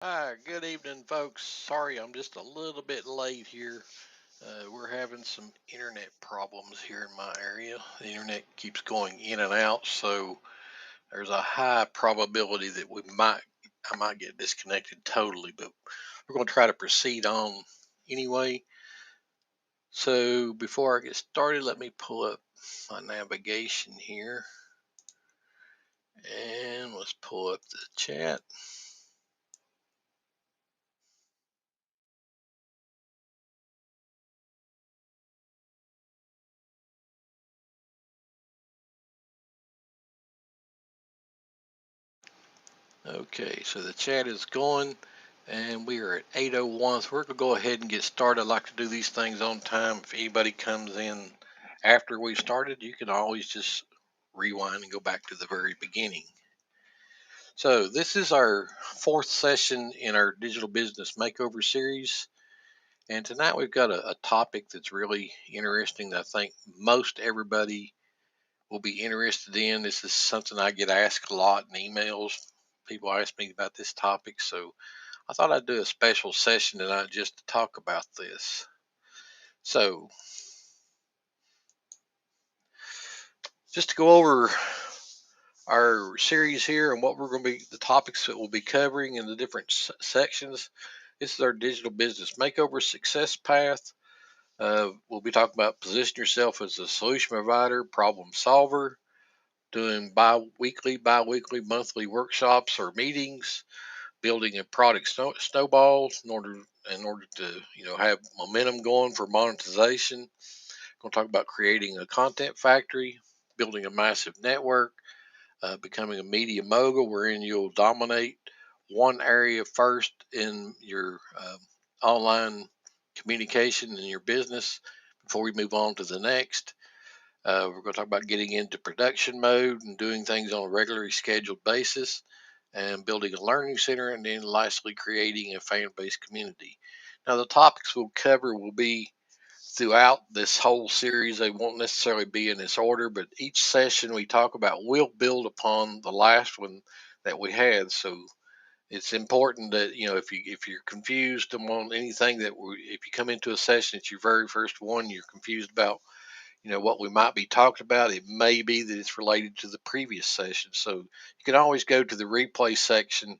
Hi, good evening, folks. Sorry, I'm just a little bit late here. We're having some internet problems here in my area. The internet keeps going in and out, so there's a high probability that I might get disconnected totally, but we're going to try to proceed on anyway. So before I get started, let me pull up my navigation here and let's pull up the chat. Okay, so the chat is going and we are at 8:01. So we're going to go ahead and get started. I like to do these things on time. If anybody comes in after we started, you can always just rewind and go back to the very beginning. So this is our fourth session in our Digital Business Makeover series. And tonight we've got a topic that's really interesting that I think most everybody will be interested in. This is something I get asked a lot in emails. People ask me about this topic, so I thought I'd do a special session tonight just to talk about this. So, just to go over our series here and what we're going to be, the topics that we'll be covering in the different sections. This is our digital business makeover success path. We'll be talking about position yourself as a solution provider, problem solver, doing bi-weekly, monthly workshops or meetings, building a product snowball in order to have momentum going for monetization. Going to talk about creating a content factory, building a massive network, becoming a media mogul, wherein you'll dominate one area first in your online communication in your business before we move on to the next. We're going to talk about getting into production mode and doing things on a regularly scheduled basis and building a learning center, and then lastly, creating a fan based community. Now, the topics we'll cover will be throughout this whole series. They won't necessarily be in this order, but each session we talk about will build upon the last one that we had. So it's important that if you're confused on anything if you come into a session, it's your very first one, you're confused about what we might be talking about, it may be that it's related to the previous session. So you can always go to the replay section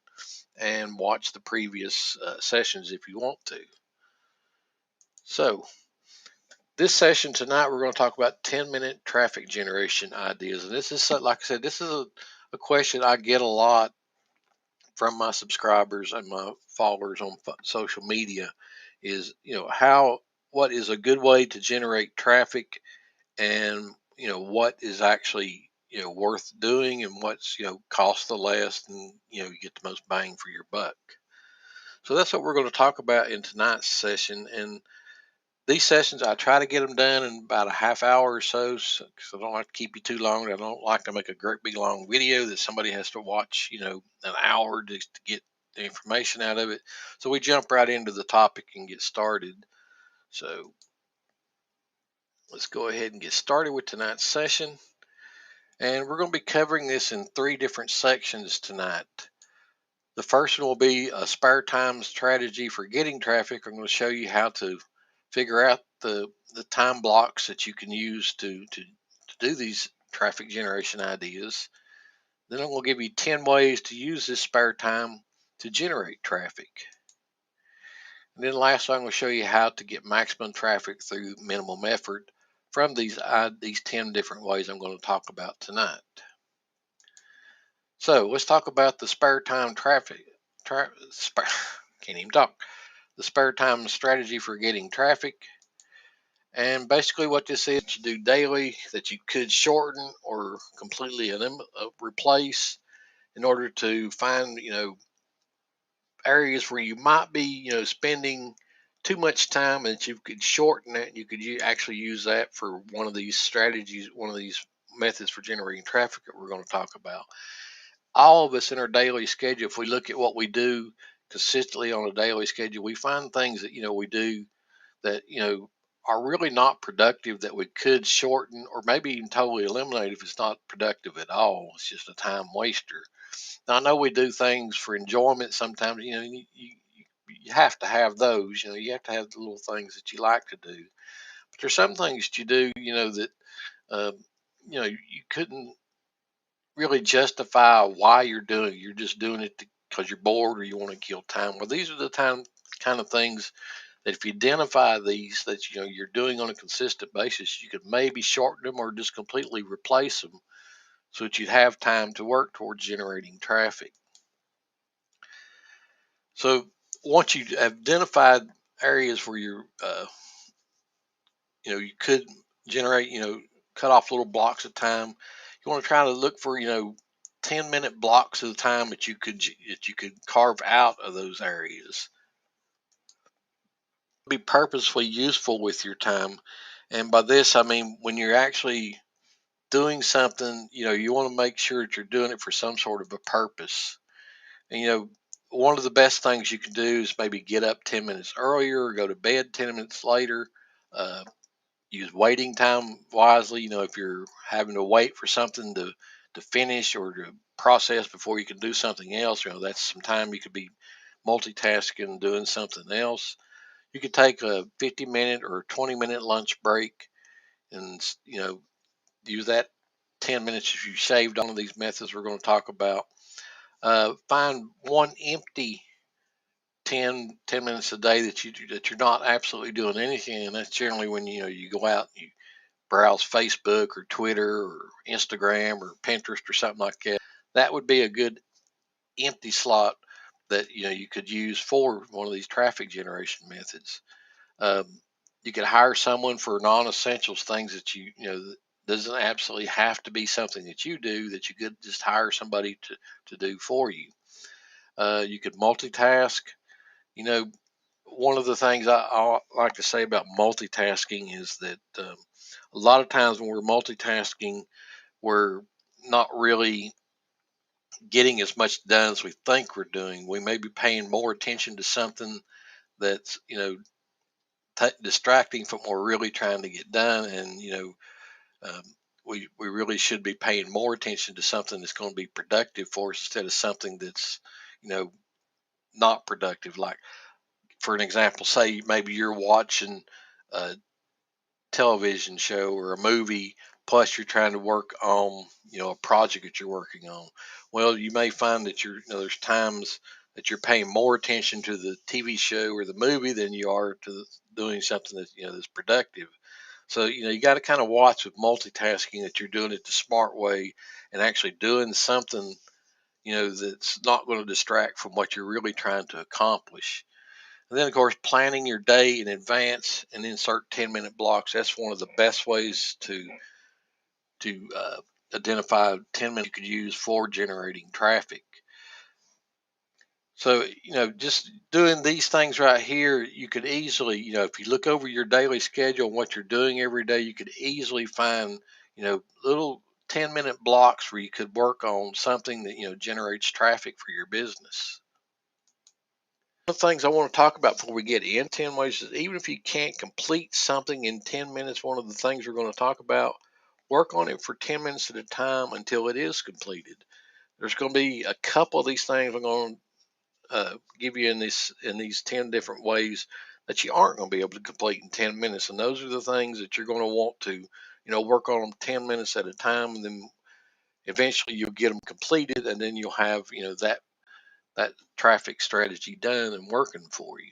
and watch the previous sessions if you want to. So this session tonight, we're going to talk about 10-minute traffic generation ideas. And this is, like I said, this is a question I get a lot from my subscribers and my followers on social media is, what is a good way to generate traffic, and what is actually worth doing, and what's cost the less, and you get the most bang for your buck. So that's what we're going to talk about in tonight's session. And these sessions, I try to get them done in about a half hour or so, because I don't like to keep you too long. I don't like to make a great big long video that somebody has to watch an hour just to get the information out of it. So we jump right into the topic and get started. So let's go ahead and get started with tonight's session. And we're going to be covering this in three different sections tonight. The first one will be a spare time strategy for getting traffic. I'm going to show you how to figure out the time blocks that you can use to do these traffic generation ideas. Then I'm going to give you 10 ways to use this spare time to generate traffic. And then lastly, I'm going to show you how to get maximum traffic through minimum effort from these 10 different ways I'm going to talk about tonight. So let's talk about the spare time traffic. Can't even talk. The spare time strategy for getting traffic. And basically, what this is, you do daily that you could shorten or completely replace in order to find, areas where you might be, spending too much time, and that you could shorten that. You could actually use that for one of these strategies, one of these methods for generating traffic that we're going to talk about. All of us in our daily schedule, if we look at what we do consistently on a daily schedule, we find things that we do that are really not productive, that we could shorten or maybe even totally eliminate if it's not productive at all. It's just a time waster. Now, I know we do things for enjoyment sometimes. You have to have those. You have to have the little things that you like to do. But there's some things that you do, that um, you couldn't really justify why you're doing it. You're just doing it because you're bored or you want to kill time. Well, these are the kind of things that if you identify these that you're doing on a consistent basis, you could maybe shorten them or just completely replace them so that you'd have time to work towards generating traffic. So once you have identified areas where you could generate, cut off little blocks of time. You want to try to look for, 10-minute blocks of the time that you could carve out of those areas. Be purposefully useful with your time. And by this, I mean, when you're actually doing something, you want to make sure that you're doing it for some sort of a purpose. And, one of the best things you can do is maybe get up 10 minutes earlier or go to bed 10 minutes later. Uh, Use waiting time wisely. If you're having to wait for something to finish or to process before you can do something else, that's some time you could be multitasking and doing something else. You could take a 50-minute or 20-minute lunch break and, use that 10 minutes if you saved on these methods we're going to talk about. Find one empty 10 minutes a day that you're not absolutely doing anything, and that's generally when you go out and you browse Facebook or Twitter or Instagram or Pinterest or something like that. That would be a good empty slot that you could use for one of these traffic generation methods. Um, you could hire someone for non-essentials, things that that doesn't absolutely have to be something that you do, that you could just hire somebody to do for you. You could multitask. You know, One of the things I like to say about multitasking is that a lot of times when we're multitasking, we're not really getting as much done as we think we're doing. We may be paying more attention to something that's distracting from what we're really trying to get done, and um, we really should be paying more attention to something that's going to be productive for us instead of something that's you know not productive. Like, for an example, say maybe you're watching a television show or a movie, plus you're trying to work on a project that you're working on. Well, you may find that there's times that you're paying more attention to the TV show or the movie than you are to doing something that's productive. So you got to kind of watch with multitasking that you're doing it the smart way and actually doing something that's not going to distract from what you're really trying to accomplish. And then, of course, planning your day in advance and insert 10-minute blocks. That's one of the best ways to identify 10 minutes you could use for generating traffic. So, just doing these things right here, you could easily, if you look over your daily schedule and what you're doing every day, you could easily find, little 10-minute blocks where you could work on something that, generates traffic for your business. One of the things I want to talk about before we get in 10 ways is, even if you can't complete something in 10 minutes, one of the things we're going to talk about, work on it for 10 minutes at a time until it is completed. There's going to be a couple of these things I'm going to give you in these 10 different ways that you aren't going to be able to complete in 10 minutes. And those are the things that you're going to want to, work on them 10 minutes at a time. And then eventually you'll get them completed. And then you'll have, that traffic strategy done and working for you.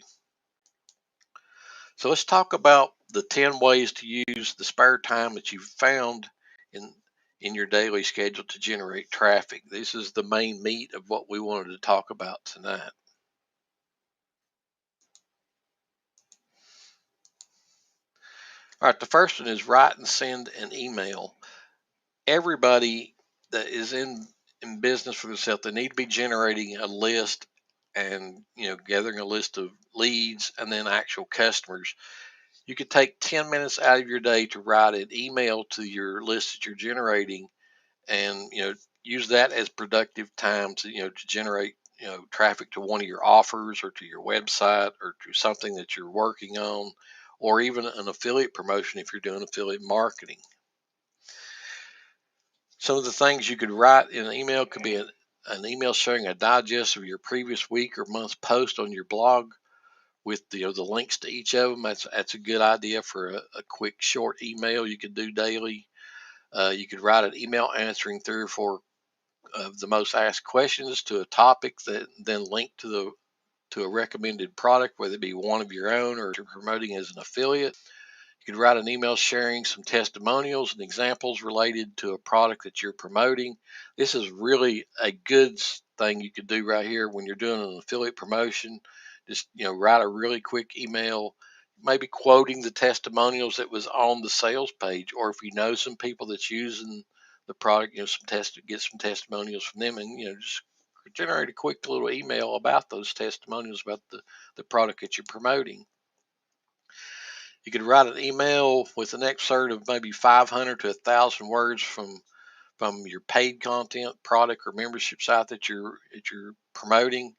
So let's talk about the 10 ways to use the spare time that you've found in your daily schedule to generate traffic. This is the main meat of what we wanted to talk about tonight. All right, the first one is write and send an email. Everybody that is in business for themselves, they need to be generating a list and gathering a list of leads and then actual customers. You could take 10 minutes out of your day to write an email to your list that you're generating, and use that as productive time to generate traffic to one of your offers or to your website or to something that you're working on, or even an affiliate promotion if you're doing affiliate marketing. Some of the things you could write in an email could be an email sharing a digest of your previous week or month post on your blog with the links to each of them. That's a good idea for a quick short email you could do daily. You could write an email answering 3 or 4 of the most asked questions to a topic that then link to a recommended product, whether it be one of your own or you're promoting as an affiliate. You could write an email sharing some testimonials and examples related to a product that you're promoting. This is really a good thing you could do right here when you're doing an affiliate promotion. Just write a really quick email, maybe quoting the testimonials that was on the sales page, or if you know some people that's using the product, get some testimonials from them, and just generate a quick little email about those testimonials about the product that you're promoting. You could write an email with an excerpt of maybe 500 to 1,000 words from your paid content, product, or membership site that you're promoting.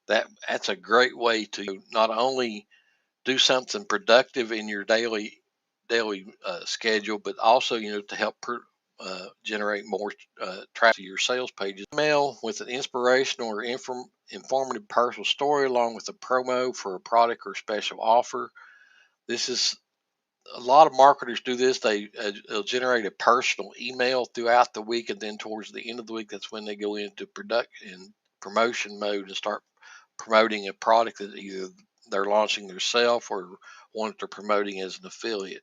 That's a great way to not only do something productive in your daily schedule, but also to help generate more traffic to your sales pages. Email with an inspirational or informative personal story, along with a promo for a product or special offer. This is a lot of marketers do this. They'll generate a personal email throughout the week, and then towards the end of the week, that's when they go into production and promotion mode and start promoting a product that either they're launching themselves or one that they're promoting as an affiliate.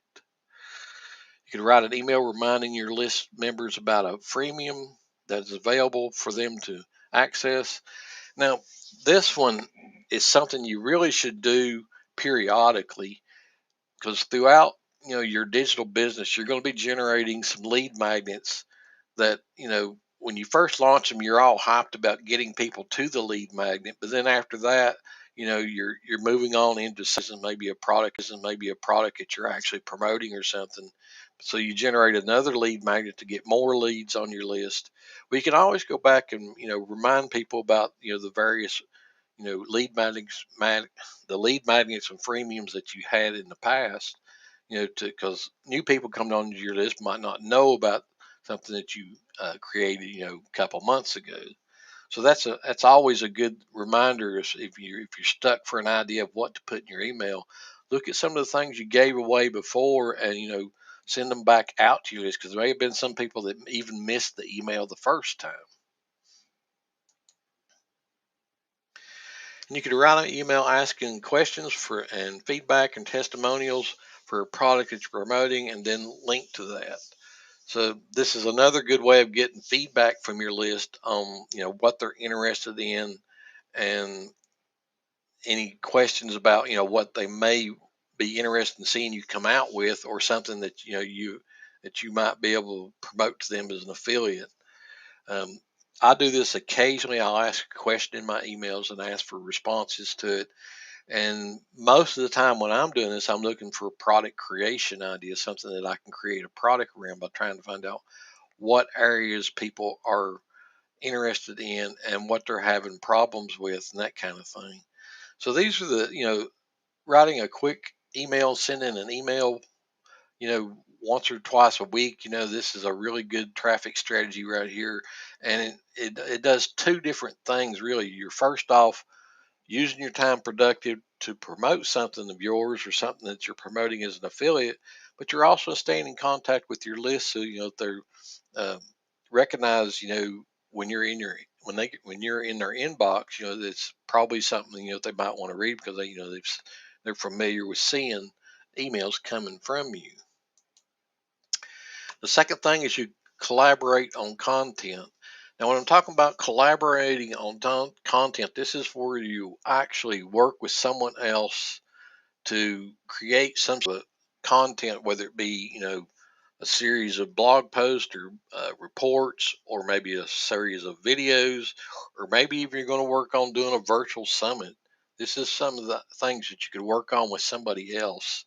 You can write an email reminding your list members about a freemium that is available for them to access. Now, this one is something you really should do periodically, because throughout your digital business, you're going to be generating some lead magnets that when you first launch them, you're all hyped about getting people to the lead magnet, but then after that, you're moving on into maybe a product that you're actually promoting or something. So you generate another lead magnet to get more leads on your list. We can always go back and remind people about the various lead magnets, the lead magnets and freemiums that you had in the past, because new people coming on your list might not know about something that you created, a couple months ago. So that's always a good reminder. If you're stuck for an idea of what to put in your email, look at some of the things you gave away before, and send them back out to your list, because there may have been some people that even missed the email the first time. And you could write an email asking questions and feedback and testimonials for a product that you're promoting, and then link to that. So this is another good way of getting feedback from your list on what they're interested in, and any questions about what they may be interested in seeing you come out with, or something that you might be able to promote to them as an affiliate. Um, I do this occasionally. I'll ask a question in my emails and ask for responses to it. And most of the time when I'm doing this, I'm looking for a product creation idea, something that I can create a product around by trying to find out what areas people are interested in and what they're having problems with, and that kind of thing. So these are writing a quick email, sending an email, once or twice a week. This is a really good traffic strategy right here. And it does two different things, really. You're first off using your time productive to promote something of yours or something that you're promoting as an affiliate, but you're also staying in contact with your list, so they're uh, recognize when you're in when you're in their inbox, that's probably something they might want to read, because they're familiar with seeing emails coming from you. The second thing is you collaborate on content. Now, when I'm talking about collaborating on content, this is where you actually work with someone else to create some sort of content, whether it be, a series of blog posts or reports, or maybe a series of videos, or maybe even you're going to work on doing a virtual summit. This is some of the things that you could work on with somebody else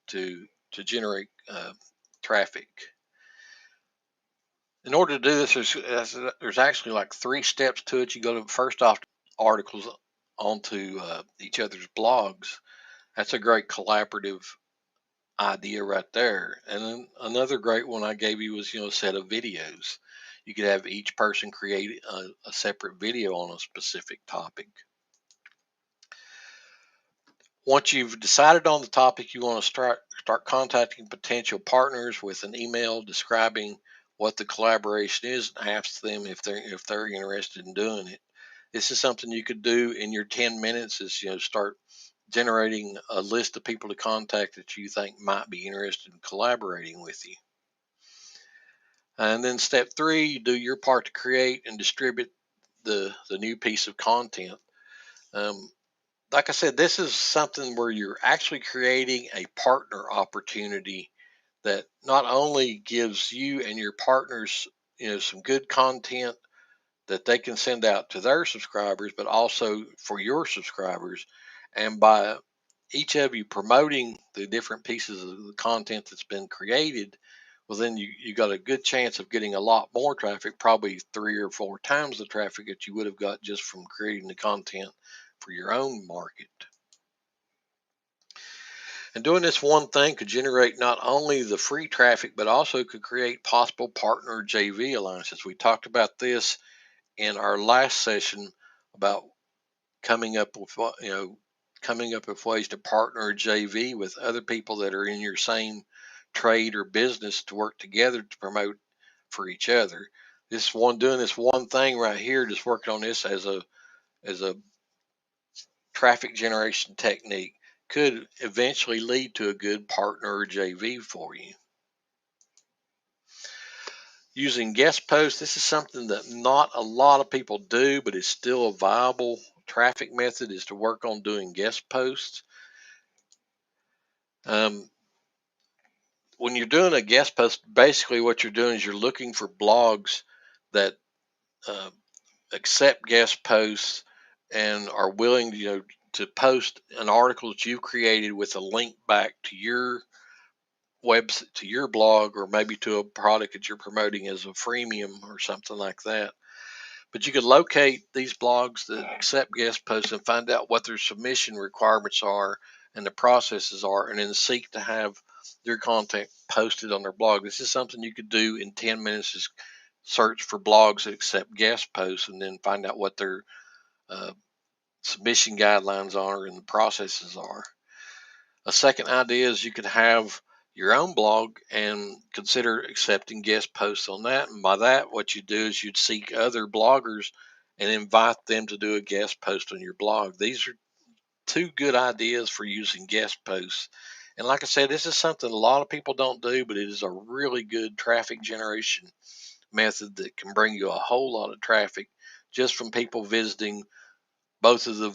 to generate traffic. In order to do this, there's actually like 3 steps to it. You go to first off articles onto each other's blogs. That's a great collaborative idea right there. And then another great one I gave you was, a set of videos. you could have each person create a separate video on a specific topic. Once you've decided on the topic, you want to start contacting potential partners with an email describing what the collaboration is and ask them if they're interested in doing it. This is something you could do in your 10 minutes. Is start generating a list of people to contact that you think might be interested in collaborating with you. And then step 3, you do your part to create and distribute the new piece of content. Like I said, this is something where you're actually creating a partner opportunity that not only gives you and your partners, some good content that they can send out to their subscribers, but also for your subscribers. And by each of you promoting the different pieces of the content that's been created, well, then you got a good chance of getting a lot more traffic, probably 3 or 4 times the traffic that you would have got just from creating the content for your own market. And doing this one thing could generate not only the free traffic, but also could create possible partner JV alliances. We talked about this in our last session about coming up with ways to partner JV with other people that are in your same trade or business to work together to promote for each other. Doing this one thing right here, just working on this as a traffic generation technique, could eventually lead to a good partner or JV for you. Using guest posts, this is something that not a lot of people do, but it's still a viable traffic method, is to work on doing guest posts. When you're doing a guest post, basically what you're doing is you're looking for blogs that uh, accept guest posts and are willing to post an article that you've created with a link back to your website, to your blog, or maybe to a product that you're promoting as a freemium or something like that. But you could locate these blogs that accept guest posts and find out what their submission requirements are and the processes are, and then seek to have their content posted on their blog. This is something you could do in 10 minutes, is search for blogs that accept guest posts and then find out what their uh, submission guidelines are and the processes are. A second idea is you could have your own blog and consider accepting guest posts on that. And by that, what you do is you'd seek other bloggers and invite them to do a guest post on your blog. These are 2 good ideas for using guest posts. And like I said, this is something a lot of people don't do, but it is a really good traffic generation method that can bring you a whole lot of traffic just from people visiting both of the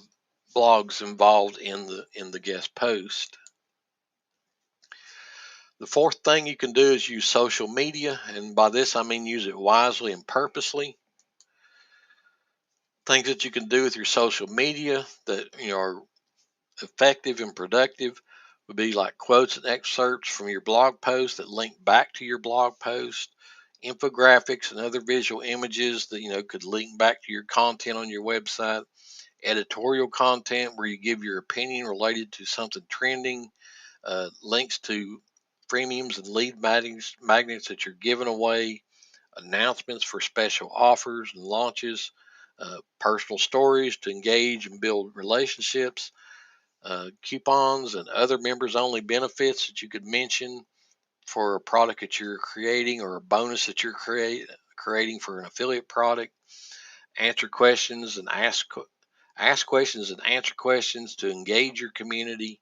blogs involved in the guest post. The fourth thing you can do is use social media, and by this I mean use it wisely and purposely. Things that you can do with your social media that are effective and productive would be like quotes and excerpts from your blog post that link back to your blog post, infographics and other visual images that could link back to your content on your website, editorial content where you give your opinion related to something trending, links to premiums and lead magnets that you're giving away, announcements for special offers and launches, personal stories to engage and build relationships, coupons and other members only benefits that you could mention for a product that you're creating or a bonus that you're creating for an affiliate product, answer questions and ask questions and answer questions to engage your community.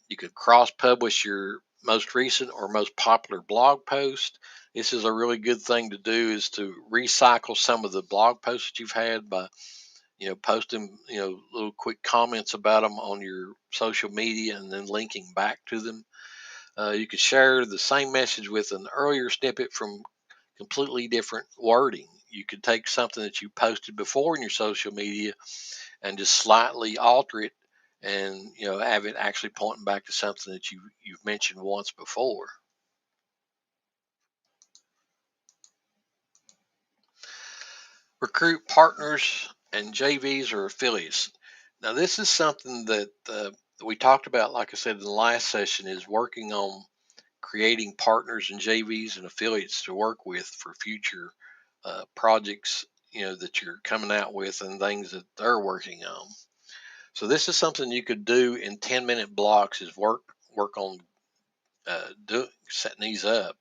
You could cross publish your most recent or most popular blog post. This is a really good thing to do, is to recycle some of the blog posts that you've had by posting little quick comments about them on your social media and then linking back to them. You could share the same message with an earlier snippet from completely different wording. You could take something that you posted before in your social media and just slightly alter it and have it actually pointing back to something that you've mentioned once before. Recruit partners and JVs or affiliates. Now this is something that we talked about, like I said in the last session, is working on creating partners and JVs and affiliates to work with for future projects, that you're coming out with and things that they're working on. So this is something you could do in 10-minute blocks, is work on setting these up.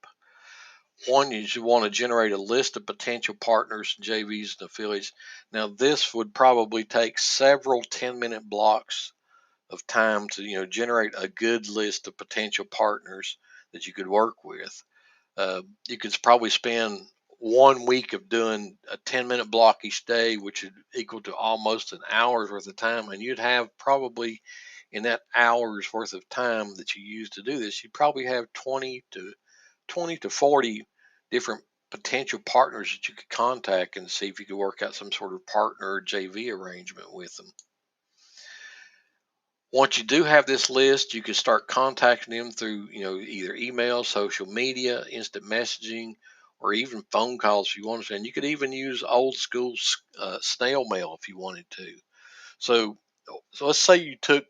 One is you want to generate a list of potential partners, JVs, and affiliates. Now, this would probably take several 10-minute blocks of time to generate a good list of potential partners that you could work with. You could probably spend 1 week of doing a 10-minute block each day, which would equal to almost an hour's worth of time, and you'd have probably in that hour's worth of time that you use to do this, you'd probably have 20 to 40 different potential partners that you could contact and see if you could work out some sort of partner or JV arrangement with them. Once you do have this list, you can start contacting them through, either email, social media, instant messaging, or even phone calls if you want to. And you could even use old school snail mail if you wanted to. So, so let's say you took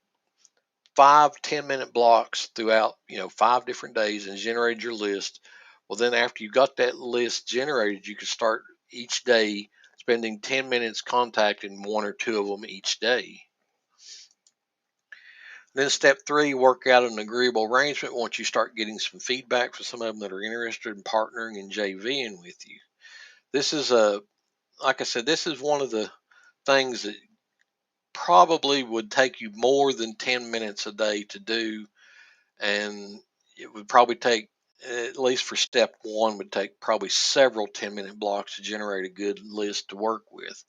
5 10-minute blocks throughout, 5 different days and generated your list. Well, then after you got that list generated, you could start each day spending 10 minutes contacting one or two of them each day. Then step 3, work out an agreeable arrangement once you start getting some feedback from some of them that are interested in partnering and JVing with you. This is like I said, this is one of the things that probably would take you more than 10 minutes a day to do, and it would probably take, at least for step 1, would take probably several 10-minute blocks to generate a good list to work with.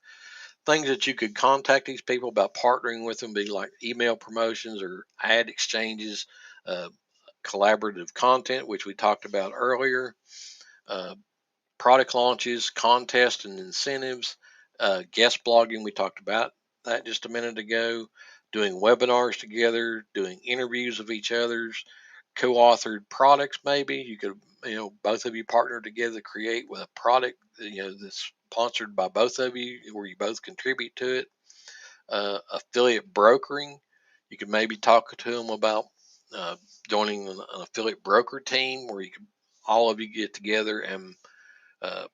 Things that you could contact these people about partnering with them be like email promotions or ad exchanges, uh, collaborative content, which we talked about earlier, uh, product launches, contests and incentives, guest blogging. We talked about that just a minute ago. Doing webinars together, doing interviews of each other's, co-authored products. Maybe you could, both of you partner together to create with a product, that's sponsored by both of you, where you both contribute to it. Affiliate brokering. You could maybe talk to them about uh, joining an affiliate broker team where you can all of you get together and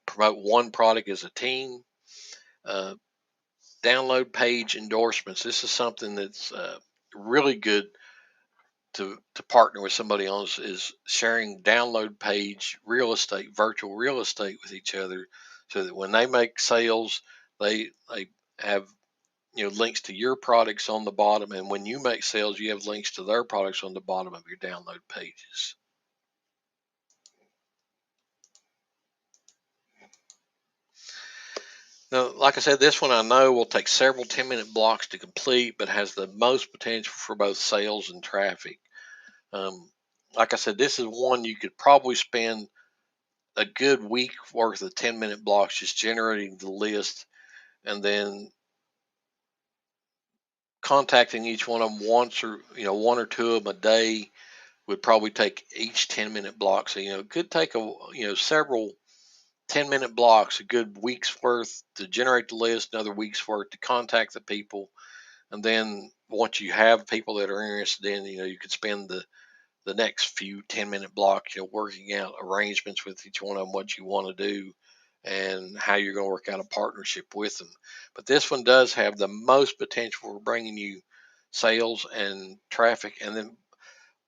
promote one product as a team. Uh, Download page endorsements. This is something that's really good to partner with somebody else, is sharing download page real estate, virtual real estate with each other, so that when they make sales, they have links to your products on the bottom, and when you make sales, you have links to their products on the bottom of your download pages. Now, like I said, this one I know will take several 10-minute blocks to complete, but has the most potential for both sales and traffic. Like I said, this is one you could probably spend a good week worth of 10-minute blocks just generating the list, and then contacting each one of them once, or one or two of them a day would probably take each 10-minute block. So it could take several 10-minute blocks, a good week's worth to generate the list, another week's worth to contact the people. And then once you have people that are interested in, you could spend the next few 10-minute blocks, working out arrangements with each one of them, what you want to do and how you're going to work out a partnership with them. But this one does have the most potential for bringing you sales and traffic. And then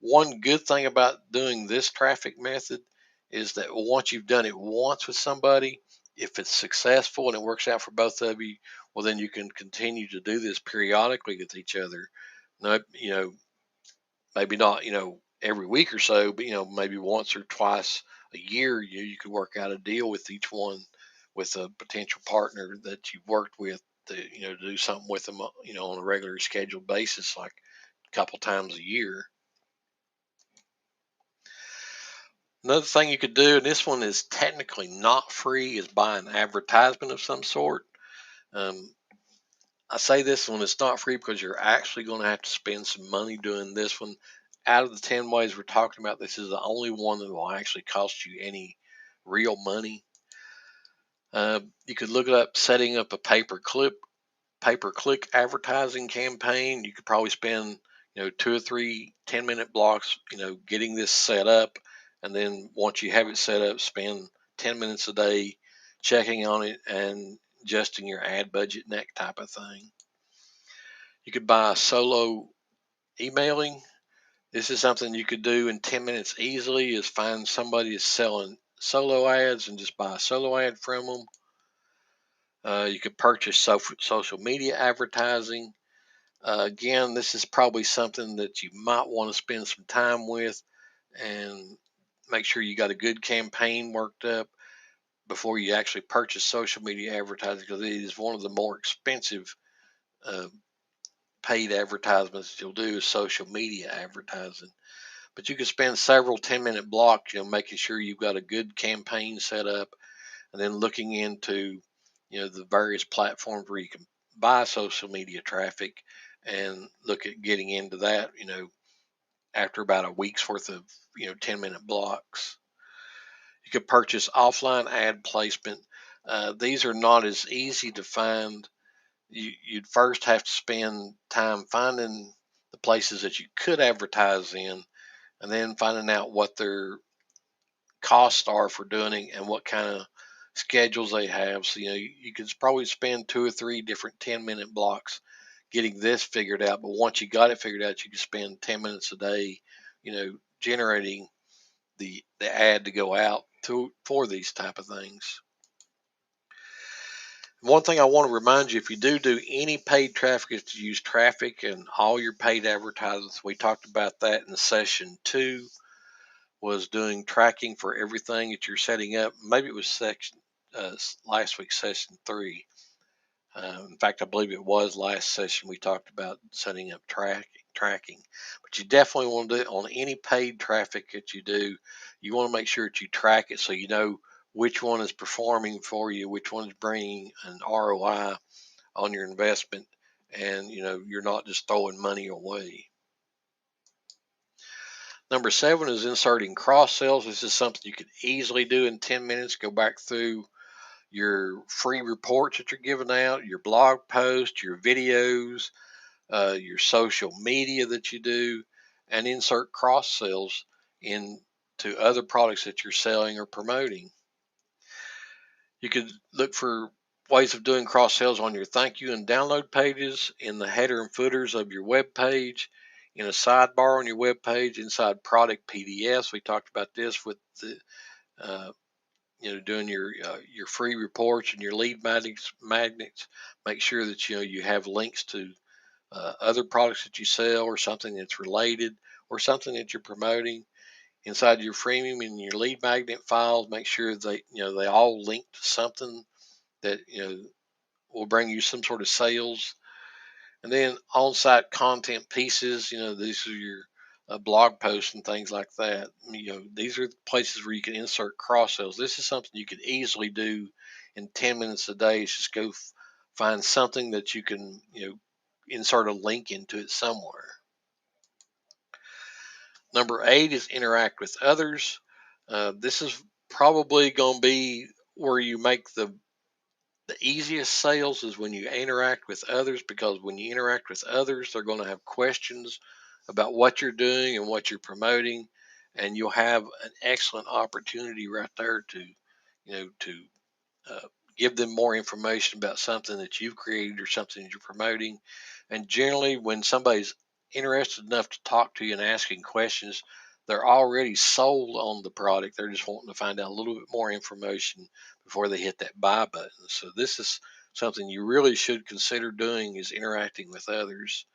one good thing about doing this traffic method is that once you've done it once with somebody, if it's successful and it works out for both of you, well, then you can continue to do this periodically with each other. No, maybe not, every week or so, but, maybe once or twice a year, you could work out a deal with each one, with a potential partner that you've worked with to, to do something with them, on a regular scheduled basis, like a couple times a year. Another thing you could do, and this one is technically not free, is buy an advertisement of some sort. Um, I say this one is not free because you're actually going to have to spend some money doing this one. Out of the 10 ways we're talking about, this is the only one that will actually cost you any real money. You could look it up, setting up a pay-per-click advertising campaign. You could probably spend 2 or 3 10-minute blocks getting this set up, and then once you have it set up, spend 10 minutes a day checking on it and adjusting your ad budget and that type of thing. You could buy solo emailing. This is something you could do in 10 minutes easily, is find somebody that's selling solo ads and just buy a solo ad from them. You could purchase social media advertising. Again, this is probably something that you might want to spend some time with and make sure you got a good campaign worked up before you actually purchase social media advertising, because it is one of the more expensive uh, paid advertisements you'll do is social media advertising. But you can spend several 10-minute blocks, making sure you've got a good campaign set up, and then looking into, the various platforms where you can buy social media traffic, and look at getting into that, after about a week's worth of, 10-minute blocks. You could purchase offline ad placement. These are not as easy to find. You'd first have to spend time finding the places that you could advertise in, and then finding out what their costs are for doing it and what kind of schedules they have. So, you could probably spend 2 or 3 different 10-minute blocks getting this figured out. But once you got it figured out, you can spend 10 minutes a day, generating the ad to go out for these type of things. One thing I want to remind you, if you do any paid traffic, is to use traffic and all your paid advertisements. We talked about that in session 2, was doing tracking for everything that you're setting up. Maybe it was last week's session 3. In fact, I believe it was last session we talked about setting up tracking. But you definitely want to do it on any paid traffic that you do. You want to make sure that you track it so you know which one is performing for you, which one is bringing an ROI on your investment, and you're not just throwing money away. Number 7 is inserting cross sales. This is something you could easily do in 10 minutes. Go back through your free reports that you're giving out, your blog posts, your videos, your social media that you do, and insert cross sales into other products that you're selling or promoting. You could look for ways of doing cross sales on your thank you and download pages, in the header and footers of your web page, in a sidebar on your web page, inside product PDFs. We talked about this with the doing your free reports and your lead magnets. Make sure that you have links to other products that you sell, or something that's related, or something that you're promoting. Inside your freemium and your lead magnet files, make sure they all link to something that will bring you some sort of sales. And then on-site content pieces, these are your blog posts and things like that. These are places where you can insert cross sales. This is something you could easily do in 10 minutes a day. Is just go find something that you can, insert a link into it somewhere. Number 8 is interact with others. This is probably going to be where you make the easiest sales, is when you interact with others, because when you interact with others, they're going to have questions about what you're doing and what you're promoting, and you'll have an excellent opportunity right there to, uh, give them more information about something that you've created or something that you're promoting. And generally, when somebody's interested enough to talk to you and asking questions, they're already sold on the product. They're just wanting to find out a little bit more information before they hit that buy button. So this is something you really should consider doing, is interacting with others.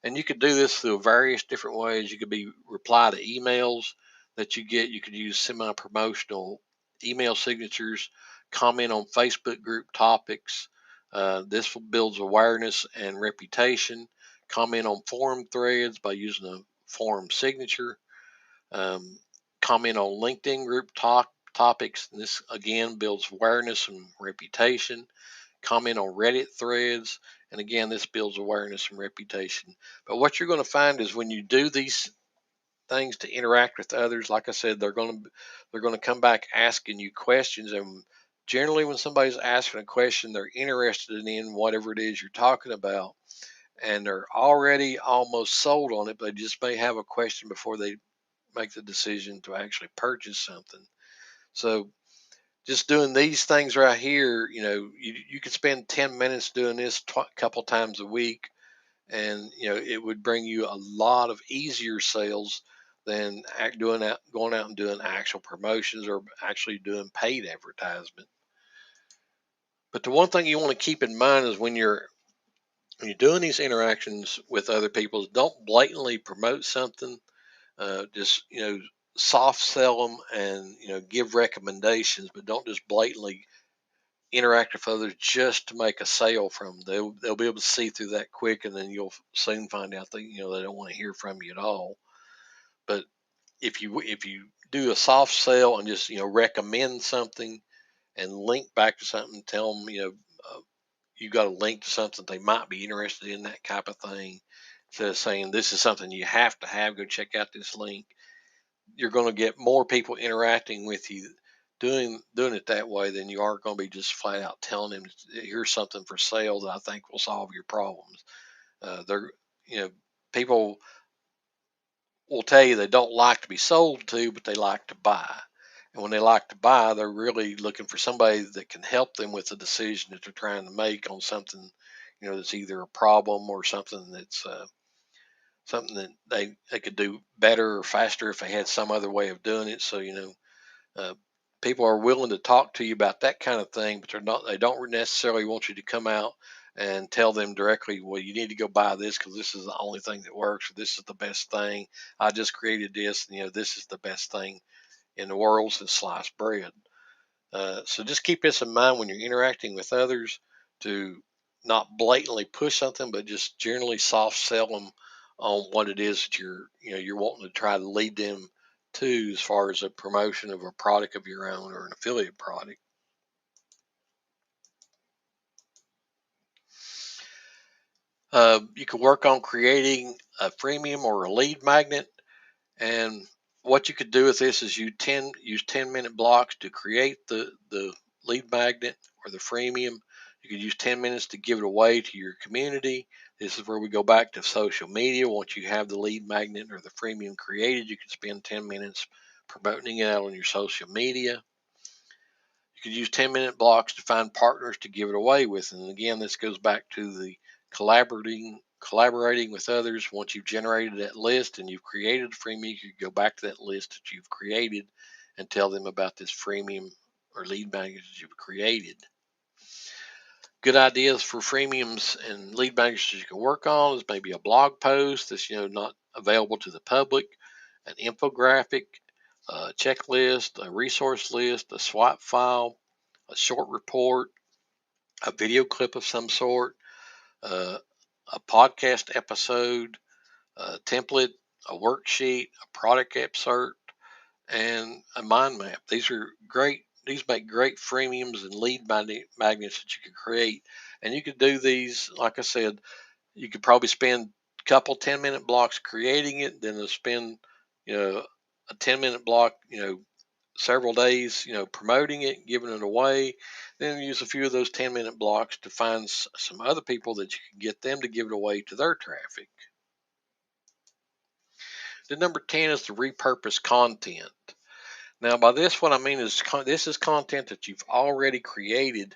And you could do this through various different ways. You could be reply to emails that you get. You could use semi-promotional email signatures, comment on Facebook group topics. This builds awareness and reputation. Comment on forum threads by using a forum signature. Um, Comment on LinkedIn group topics. And this again builds awareness and reputation. Comment on Reddit threads. And again, this builds awareness and reputation. But what you're going to find is, when you do these things to interact with others, like I said, they're going to come back asking you questions. And generally, when somebody's asking a question, they're interested in whatever it is you're talking about, and they're already almost sold on it, but they just may have a question before they make the decision to actually purchase something. So just doing these things right here, you could spend 10 minutes doing this couple times a week, and it would bring you a lot of easier sales than going out and doing actual promotions or actually doing paid advertisement. But the one thing you want to keep in mind is when you're doing these interactions with other people, don't blatantly promote something. Just soft sell them, and give recommendations, but don't just blatantly interact with others just to make a sale from them. They'll be able to see through that quick, and then you'll soon find out that they don't want to hear from you at all. But if you do a soft sell and just recommend something and link back to something, tell them you got a link to something they might be interested in, that type of thing. Instead of saying this is something you have to have, go check out this link. You're going to get more people interacting with you doing it that way than you are going to be just flat out telling them here's something for sale that I think will solve your problems. They're people will tell you they don't like to be sold to, but they like to buy. And when they like to buy, they're really looking for somebody that can help them with the decision that they're trying to make on something, that's either a problem or something that they could do better or faster if they had some other way of doing it. So, uh, people are willing to talk to you about that kind of thing, but they don't necessarily want you to come out and tell them directly, well, you need to go buy this because this is the only thing that works, or this is the best thing. I just created this, and this is the best thing in the world since sliced bread. So just keep this in mind when you're interacting with others, to not blatantly push something, but just generally soft sell them on what it is that you're wanting to try to lead them to, as far as a promotion of a product of your own or an affiliate product. You can work on creating a freemium or a lead magnet. And what you could do with this is use 10-minute blocks to create the lead magnet or the freemium. You could use 10 minutes to give it away to your community. This is where we go back to social media. Once you have the lead magnet or the freemium created, you can spend 10 minutes promoting it out on your social media. You could use 10-minute blocks to find partners to give it away with. And again, this goes back to the collaborating with others. Once you've generated that list and you've created a freemium, you can go back to that list that you've created and tell them about this freemium or lead magnet that you've created. Good ideas for freemiums and lead magnets that you can work on is maybe a blog post that's not available to the public, an infographic, a checklist, a resource list, a SWOT file, a short report, a video clip of some sort, uh, a podcast episode, a template, a worksheet, a product excerpt, and a mind map. These are great. These make great freemiums and lead magnets that you can create. And you could do these, like I said, you could probably spend a couple 10-minute blocks creating it, then spend, a 10-minute block, several days, promoting it, giving it away. Then use a few of those 10-minute blocks to find some other people that you can get them to give it away to their traffic. Then number 10 is to repurpose content. Now, by this, what I mean is this is content that you've already created.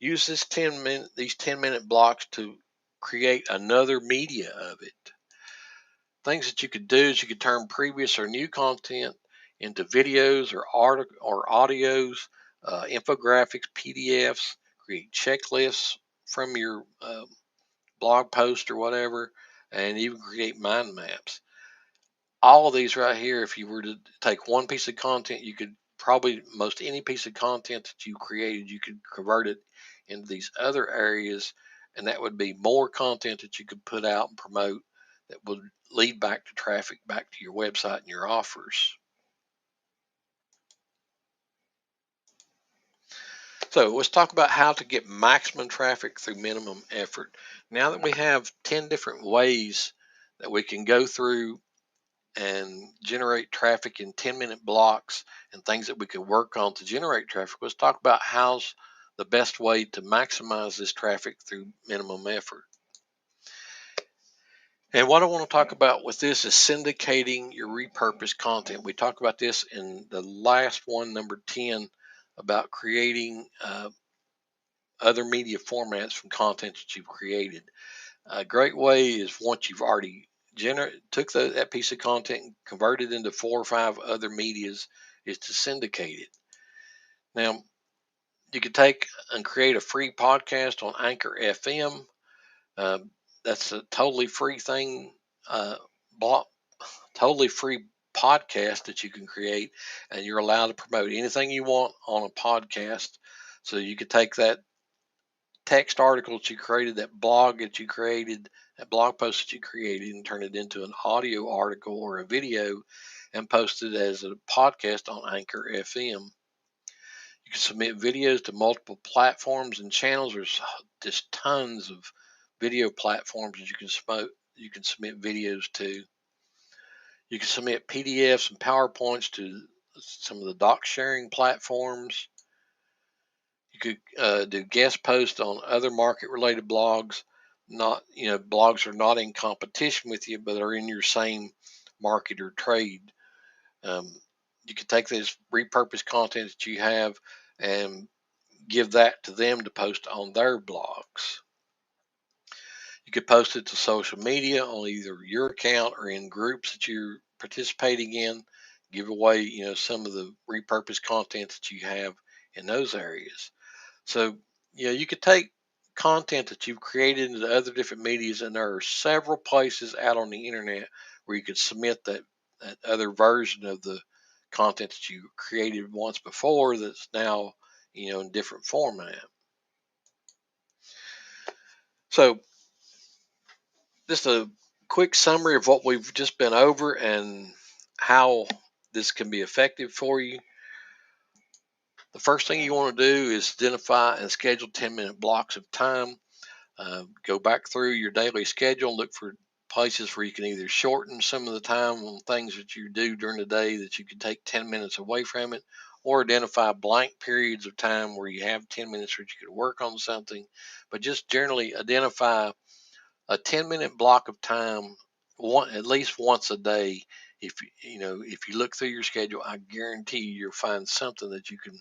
Use these 10-minute blocks to create another media of it. Things that you could do is you could turn previous or new content into videos or audios, infographics, PDFs, create checklists from your blog post or whatever, and even create mind maps. All of these right here, if you were to take one piece of content, you could probably, most any piece of content that you created, you could convert it into these other areas, and that would be more content that you could put out and promote that would lead back to traffic back to your website and your offers. So let's talk about how to get maximum traffic through minimum effort. Now that we have 10 different ways that we can go through and generate traffic in 10-minute blocks and things that we can work on to generate traffic, let's talk about how's the best way to maximize this traffic through minimum effort. And what I want to talk about with this is syndicating your repurposed content. We talked about this in the last one, number 10, about creating other media formats from content that you've created. A great way is once you've already took that piece of content and converted into 4 or 5 other medias, is to syndicate it. Now, you could take and create a free podcast on Anchor FM. Uh, that's a totally free thing, uh, totally free podcast that you can create, and you're allowed to promote anything you want on a podcast. So you could take that text article that you created, that blog that you created, that blog post that you created, and turn it into an audio article or a video and post it as a podcast on Anchor FM. You can submit videos to multiple platforms and channels. There's just tons of video platforms that you can submit videos to. You can submit PDFs and PowerPoints to some of the doc sharing platforms. You could do guest posts on other market related blogs. Not, blogs are not in competition with you, but are in your same market or trade. Um, you could take this repurposed content that you have and give that to them to post on their blogs. You could post it to social media on either your account or in groups that you're participating in. Give away, some of the repurposed content that you have in those areas. So, you could take content that you've created into other different medias, and there are several places out on the internet where you could submit that other version of the content that you created once before that's now, in different format. So, just a quick summary of what we've just been over and how this can be effective for you. The first thing you want to do is identify and schedule 10-minute blocks of time. Go back through your daily schedule, look for places where you can either shorten some of the time on things that you do during the day that you can take 10 minutes away from it, or identify blank periods of time where you have 10 minutes where you could work on something. But just generally identify a 10-minute block of time at least once a day. If you look through your schedule, I guarantee you'll find something that you can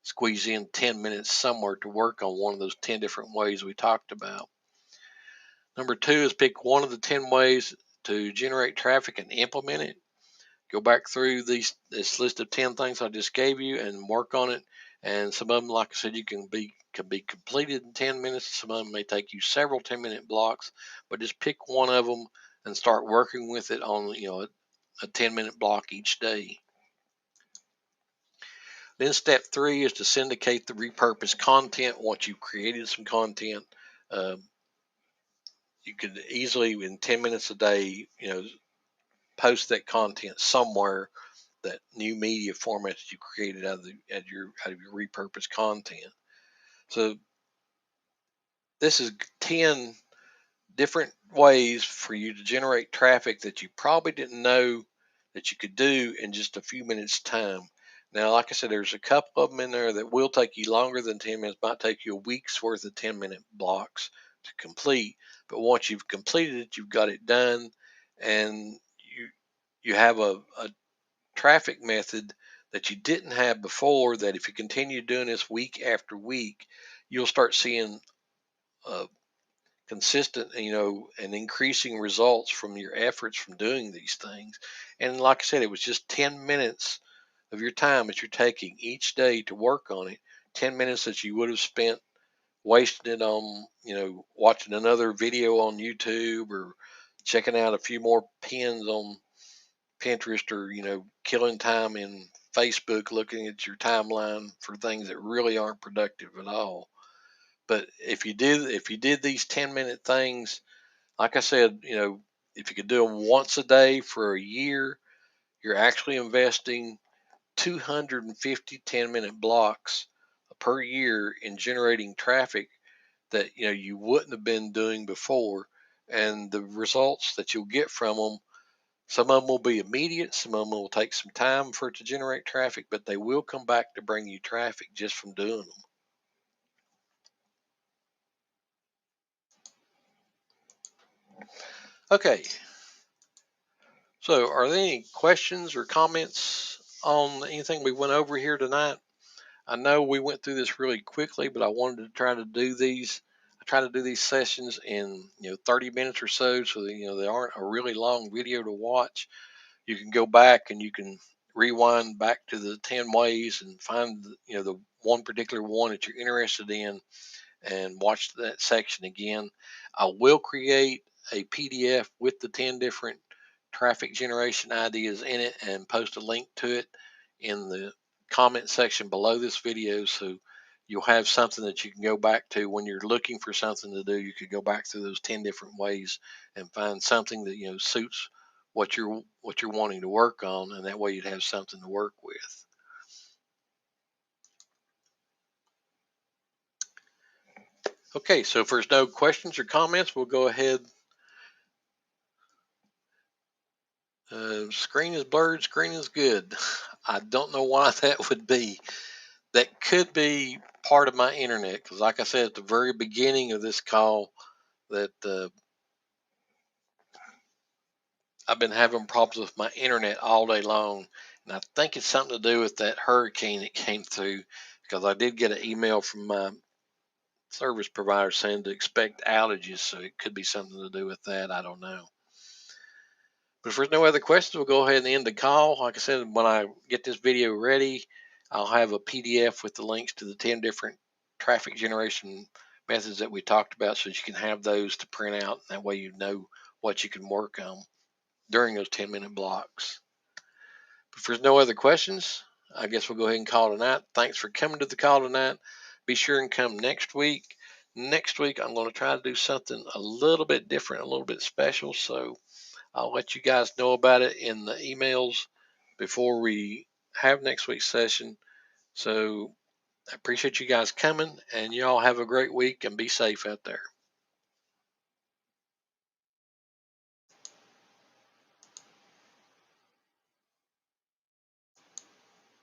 squeeze in 10 minutes somewhere to work on one of those 10 different ways we talked about. Number 2 is pick one of the 10 ways to generate traffic and implement it. Go back through this list of 10 things I just gave you and work on it. And some of them, like I said, can be completed in 10 minutes. Some of them may take you several 10-minute blocks, but just pick one of them and start working with it on a 10-minute block each day. Then step 3 is to syndicate the repurposed content. Once you've created some content, you could easily in 10 minutes a day, post that content somewhere, that new media format that you created out of your repurposed content. So this is 10 different ways for you to generate traffic that you probably didn't know that you could do in just a few minutes time. Now, like I said, there's a couple of them in there that will take you longer than 10 minutes, might take you a week's worth of 10-minute blocks to complete. But once you've completed it, you've got it done, and you have a traffic method that you didn't have before, that if you continue doing this week after week, you'll start seeing consistent, and increasing results from your efforts from doing these things. And like I said, it was just 10 minutes of your time that you're taking each day to work on it. 10 minutes that you would have spent wasting it on, watching another video on YouTube, or checking out a few more pins on Pinterest, or killing time in Facebook looking at your timeline for things that really aren't productive at all. But if you did these 10-minute things, like I said, if you could do them once a day for a year, you're actually investing 250 10-minute blocks per year in generating traffic that you wouldn't have been doing before. And the results that you'll get from them, some of them will be immediate, some of them will take some time for it to generate traffic, but they will come back to bring you traffic just from doing them. Okay, so are there any questions or comments on anything we went over here tonight? I know we went through this really quickly, but I wanted to try to do these. I try to do these sessions in 30 minutes or so that they aren't a really long video to watch. You can go back and you can rewind back to the 10 ways and find the one particular one that you're interested in and watch that section again. I will create a PDF with the 10 different traffic generation ideas in it and post a link to it in the comment section below this video, so you'll have something that you can go back to when you're looking for something to do. You could go back through those 10 different ways and find something that suits what you're wanting to work on, and that way you'd have something to work with. Okay, so if there's no questions or comments, we'll go ahead. Screen is blurred, screen is good. I don't know why that would be. That could be part of my internet, because like I said at the very beginning of this call, that I've been having problems with my internet all day long. And I think it's something to do with that hurricane that came through, because I did get an email from my service provider saying to expect outages. So it could be something to do with that. I don't know. But if there's no other questions, we'll go ahead and end the call. Like I said, when I get this video ready, I'll have a PDF with the links to the 10 different traffic generation methods that we talked about, so that you can have those to print out. That way you know what you can work on during those 10-minute blocks. But if there's no other questions, I guess we'll go ahead and call it a night. Thanks for coming to the call tonight. Be sure and come next week. Next week, I'm going to try to do something a little bit different, a little bit special. So I'll let you guys know about it in the emails before we have next week's session. So I appreciate you guys coming, and y'all have a great week and be safe out there.